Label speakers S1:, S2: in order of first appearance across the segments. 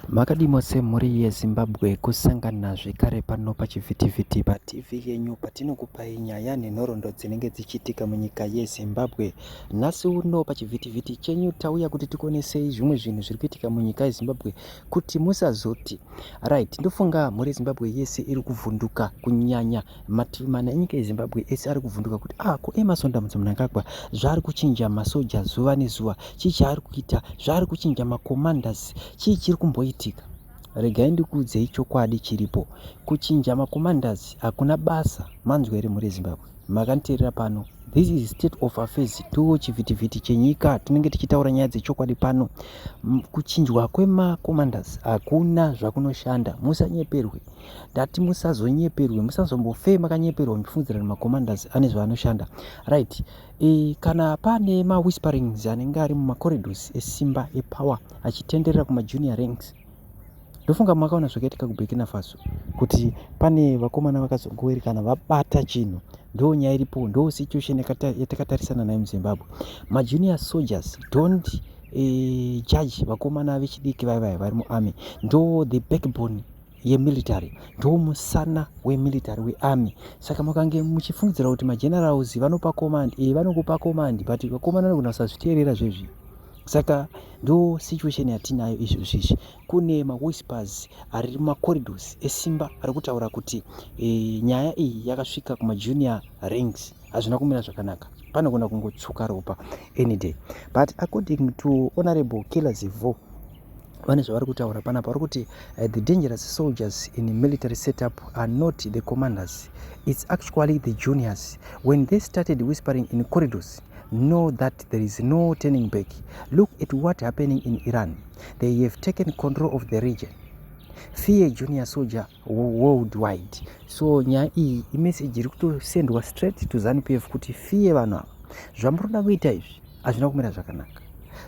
S1: Makadimo semhuri yeZimbabwe kusangana zvekare pano pachivhitivhiti paTV yenyu patinokupai nyaya nenhoroondo dzinenge dzichiitika munyika yeZimbabwe. Nhasi uno pachivhitivhiti chenyu tauya kuti tikuonesei zvimwe zvinhu zviri kuitika munyika yeZimbabwe kuti musazoti right. Ndofunga mhuri yeZimbabwe yese iri kuvhunduka kunyanya mativi mana enyika yeZimbabwe ese ari kuvhunduka kuti ko Emerson Mnangagwa zvaari kuchinja masoja zuva nezuva, chii chaari kuita, zvaari kuchinja macommanders, chii chiri kumboitika. Regai ndikuudzei chokwadi chiripo, kuchinja macommanders hakuna basa. Manzwa here mhuri yeZimbabwe, makanditeerera pano. This is state of affairs. To chivhitivhiti chenyika tinenge tichitaura nyaya dzechokwadi pano. Kuchinjwa kwemacommanders hakuna zvakunoshanda. Musanyeperwe, ndati musazonyeperwe, musazombofe makanyeperwa muchifungidzira kuti macommanders ane zvaanoshanda. Right. Kana pane mawhisperings anenge ari mumacorridors esimba epower achitenderera kumajunior ranks, ndofunga makaona zvakaitika kuBurkina Faso kuti pane vakomana vakazongowerekana vabata chinhu. Ndo nyaya iripo, ndo situation yatakatarisana nayo muZimbabwe. Majunior soldiers don't judge vakomana vechidiki vaya vari muarmy. Ndo the backbone yemilitary, ndo musana wemilitary wearmy. Saka makange muchifungidzira kuti magenerals vanopa command, vanokupa command, but vakomana vanogona kusazviteerera zvezvi. Saka ndo situation yatinayo izvozvizvi. Kune mawhispers ari mumacorridors esimba ari kutaura kuti nyaya iyi yakasvika kumajunior ranks, hazvina kumira zvakanaka, panogona kungotsuka ropa any day. But according to Honorable Kelazivo, vane zvavari kutaura panapa, vari kuti the dangerous soldiers in a military setup are not the commanders, it's actually the juniors. When they started whispering in corridors, know that there is no turning back. Look at what happening in Iran. They have taken control of the region. Fear junior soldier worldwide. So nyaya iyi imessage iri kutosendwa straight to ZANU-PF kuti fiye vanhu ava, zvamuroda kuita izvi hazvina kumira zvakanaka.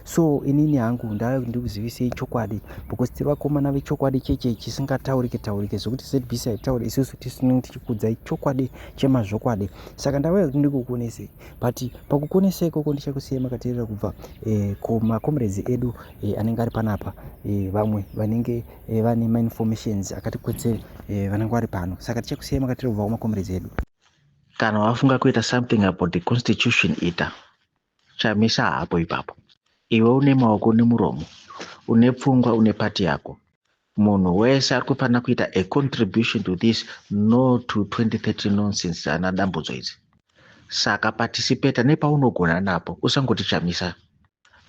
S1: So inini hangu ndikuzivisei chokwadi, because tiri vakomana vechokwadi cheche chisingataurike zvokuti ZBC haitauri, isusu tisinenge tichikudzai chokwadi chemazvokwadi. Saka ndauya kuti ndikukuonesei, but pakukuonesei ikoko ndichakusiyai makateerera kubva kumakomrades edu anenge ari panapa, vamwe vanenge vane mainformations akati kwetse vanenge vari pano. Saka tichakusiyai makateerera kubva kumakomrades edu.
S2: Kana wafunga kuita something about the constitution, ita chamisa hapo ipapo. Iwe une maoko nemuromo, une pfungwa, une pati yako. Munhu wese ari kufanira kuita a contribution to this, no to 2030 nonsense ana dambudzo idzi. Saka participate nepaunogona napo, usangoti chamisa.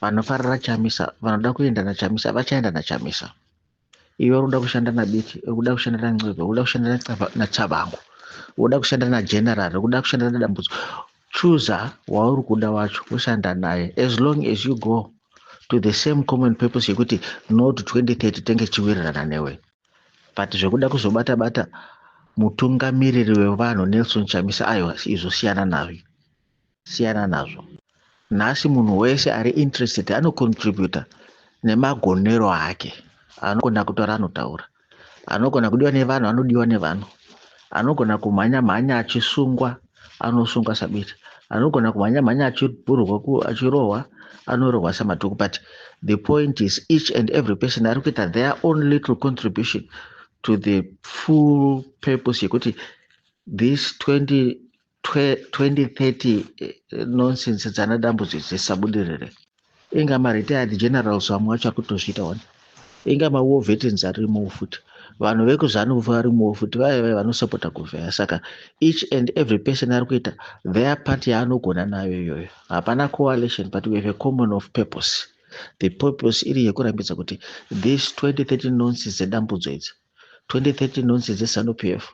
S2: Vanofarira chamisa, vanoda kuenda nachamisa vachaenda nachamisa. Iwe unoda kushanda naBiti, unoda kushanda naNcebe, unoda kushanda naChabangu, unoda kushanda naGeneral, unoda kushanda nadambudzo. Choose wauri kuda wacho ushanda naye, as long as you go to the same common purpose yekuti no to 2030 tenge chiwirirana newe. But zvekuda kuzobata mutungamiriri wevanhu Nelson Chamisa, aiwa, izvo siyana nazvo. Nhasi munhu wese ari interested anocontributa nemagonero ake, anogona kutaura anotaura, anogona kudiwa nevanhu anodiwa nevanhu, anogona kumhanya achisungwa anosungwa sabiti, anogona kumhanya achirohwa anorohwa samatuku. But the point is each and every person ari kuita their own little contribution to the full purpose yekuti this 2030 nonsense dzana dambudzo dzisabudirire. Inga maretired generals vamwe vacho ari kutozviita wani, inga mawar veterans arimo futi, vanhu vekuzanu varimo futi, vaya vanosapota kuvheya. Saka each and every person ari kuita their part yaanogona nayo iyoyo. Hapana coalition, but we have a common of purpose. The purpose iri yekurambidza kuti this 2030 nonsense dzedambudzo idzi, 2030 nonsense dzeZANU-PF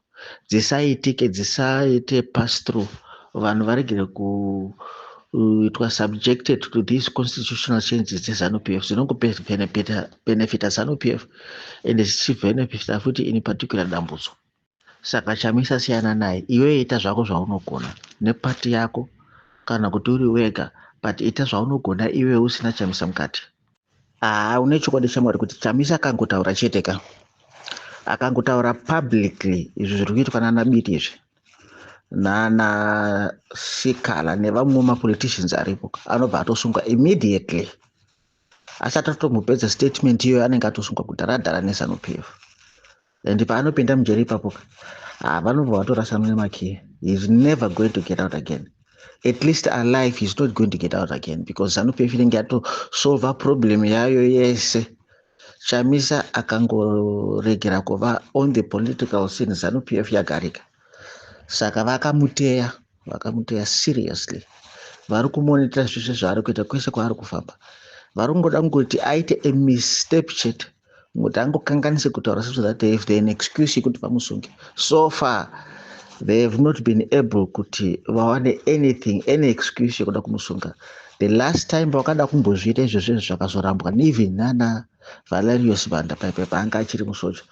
S2: dzisaite pass through, vanhu varegere kuitwa subjected to these constitutional changes dzeZANU-PF dzinongobenefita ZANU-PF ende zichibenefita futi in particular dambudzo. Saka chamisa siyana naye, iwe ita zvako zvaunogona nepati yako kana kuti uri wega, but ita zvaunogona iwe usina chamisa mukati. Une chokwadi chamwari kuti chamisa akangotaura chete ka, akangotaura publicly izvo zviri kuitwa nanaBiti izvi nanaSikala nevamwe mapoliticians aripo, anobva atosungwa immediately. asati atomupedza statement iyoyo anenge atosungwa kudharadhara neZANU-PF, and paanopinda mujeri ipapo vanobva vatorasana nemakiya. He's never going to get out again. At least alive, he's not going to get out again because ZANU-PF inenge yatosolva problem yayo yese. Chamisa akangoregera kuva on the political scene, ZANU-PF yagarika. Saka vakamuteya seriously. Vari kumonitira zvese zvaari kuita kwese kwaari kufamba. Vari kungoda kungoti aite a misstep chete kuti angokanganise kutaura so that they have an excuse yekuti vamusunge. So far they have not been able kuti vawane anything, any excuse yekuda kumusunga. The last time vakada kumbozviita izvozvo zvakazorambwa even nana Valerius Banda paipai paanga achiri musoja.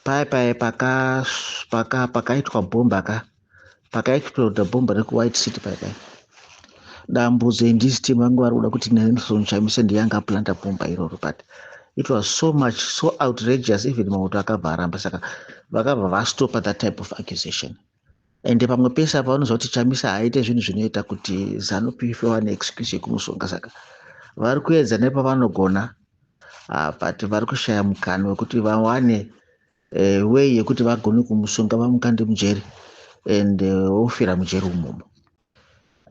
S2: Paipai pakaitwa bhomba pakaexplode bhomba reku White City paipai. Dambudzo indisi team vangu vari kuda kuti Nelson Chamisa ndiye anga planta bhomba iroro, but it was so much, so outrageous, even mauto akabva aramba, saka vakabva vastopa that type of accusation. And pamwe pese apa vanozva kuti Chamisa haaite zvinhu zvinoita kuti ZANU-PF wane excuse yekumusunga, saka vari kuedza nepavanogona, but vari kushaya mukana wekuti vawane way yekuti vagone kumusunga vamukande mujeri and ofira mujeri umomo.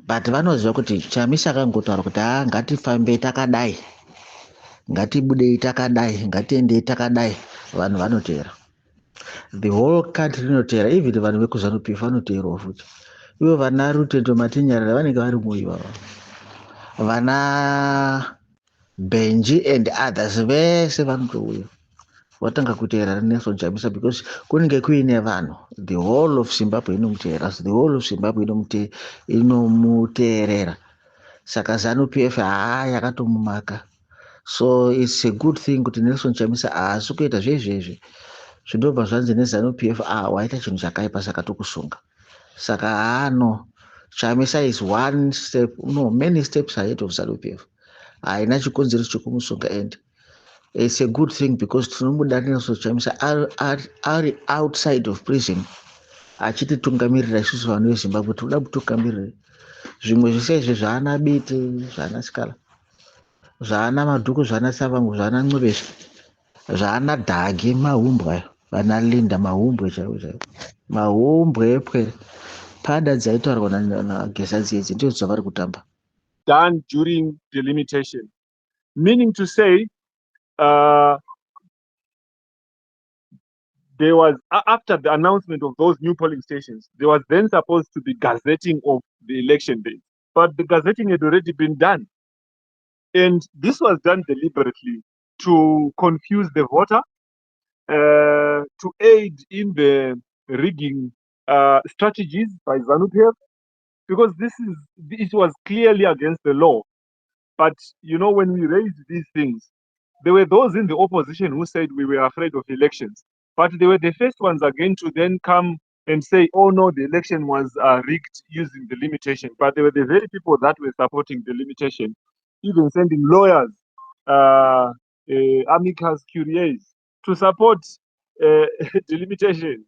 S2: But vanoziva kuti Chamisa akangotaura kuti ngatifambei takadai, ngatibudei takadai, ngatiendei takadai, vanhu vanoteera. The whole country rinoteera, even vanhu vekuZANU-PF vanoteerawo futi. Ivo vana Rutendo Matinyarara vanenge vari muiva, vana Benji and others vese vanotouya vatanga kuteerera Nelson Chamisa because kunenge kuine vanhu. The whole of Zimbabwe inomuteerera, the whole of Zimbabwe inomuteerera. Saka ZANU-PF yakatomumaka. So it's a good thing kuti Nelson Chamisa haasi kuita zvezvezvi zvinobva zvanzi neZANU-PF waita chinhu chakaipa saka tokusunga. Saka no, Chamisa is one step, no, many steps ahead of ZANU-PF. Haina chikonzero chokumusunga, and it's a good thing because tinomuda Nelson Chamisa ari outside of prison achititungamirira isusu vanhu veZimbabwe. Tinoda kutungamirira zvimwe zvese izvi zvaana Biti, zvaana Sikala, zvaana Madhuku, zvaana Savangu, zvaana Ncebeshe, zvaana Dhage, mahumbwe, vana Linda, mahumbwe chaiwo, mahumbwe epwere, pada dzaitaurwa naGezadzi idzi ndidzo dzavari kutamba.
S3: Done during delimitation, meaning to say there was, after the announcement of those new polling stations, there was then supposed to be gazetting of the election dates, but the gazetting had already been done. And this was done deliberately to confuse the voter, to aid in the rigging strategies by ZANU-PF, because it was clearly against the law. But, you know, when we raised these things, there were those in the opposition who said we were afraid of elections. But they were the first ones again to then come and say, oh no, the election was rigged using the delimitation. But they were the very people that were supporting the delimitation, even sending lawyers, amicus curiae, to support delimitation,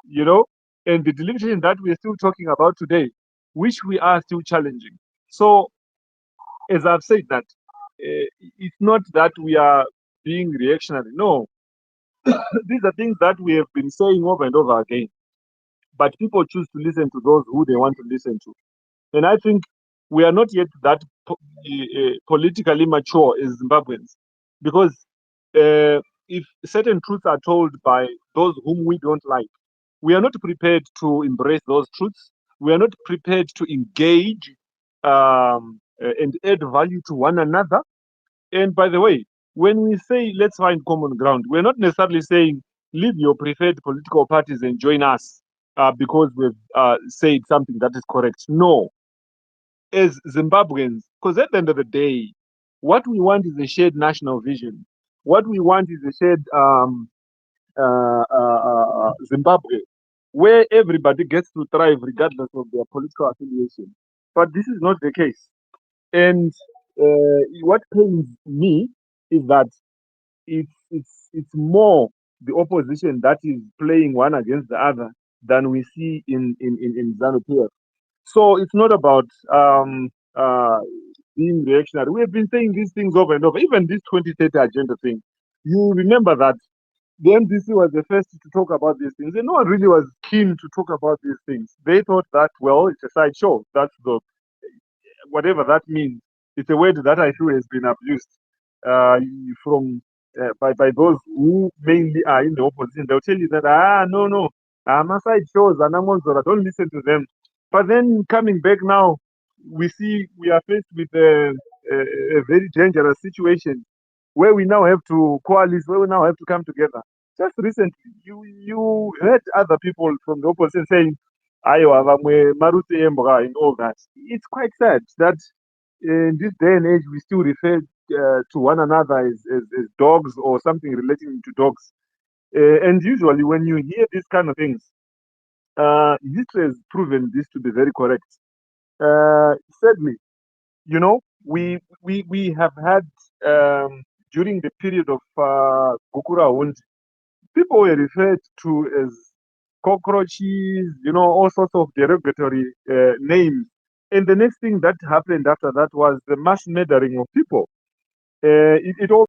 S3: you know, and the delimitation that we're still talking about today, which we are still challenging. So, as I've said, that it's not that we are being reactionary. No, these are things that we have been saying over and over again. But people choose to listen to those who they want to listen to. And I think we are not yet that politically mature as Zimbabweans. Because if certain truths are told by those whom we don't like, we are not prepared to embrace those truths. We are not prepared to engage and add value to one another. And by the way, when we say let's find common ground, we're not necessarily saying leave your preferred political parties and join us because we've said something that is correct. No. As Zimbabweans, because at the end of the day, what we want is a shared national vision. What we want is a shared Zimbabwe, where everybody gets to thrive regardless of their political affiliation. But this is not the case. And what pains me is that it's more the opposition that is playing one against the other than we see in ZANU-PF. So it's not about being reactionary. We have been saying these things over and over. Even this 2030 agenda thing, you remember that the MDC was the first to talk about these things, and no one really was keen to talk about these things. They thought that, well, it's a sideshow. That's the whatever that means. It's a word that I feel has been abused from by those who mainly are in the opposition. They'll tell you that no, my side shows Anamonzora, don't listen to them. But then coming back now, we are faced with a very dangerous situation where we now have to coalesce, where we now have to come together. Just recently, you heard other people from the opposition saying, "Ayo, vamwe Marute Embra," and all that. It's quite sad that in this day and age we still refer to one another as dogs or something relating to dogs. And usually, when you hear these kind of things, history has proven this to be very correct. Sadly, we have had during the period of Gukura Hundi, people were referred to as cockroaches, all sorts of derogatory names. And the next thing that happened after that was the mass murdering of people. It all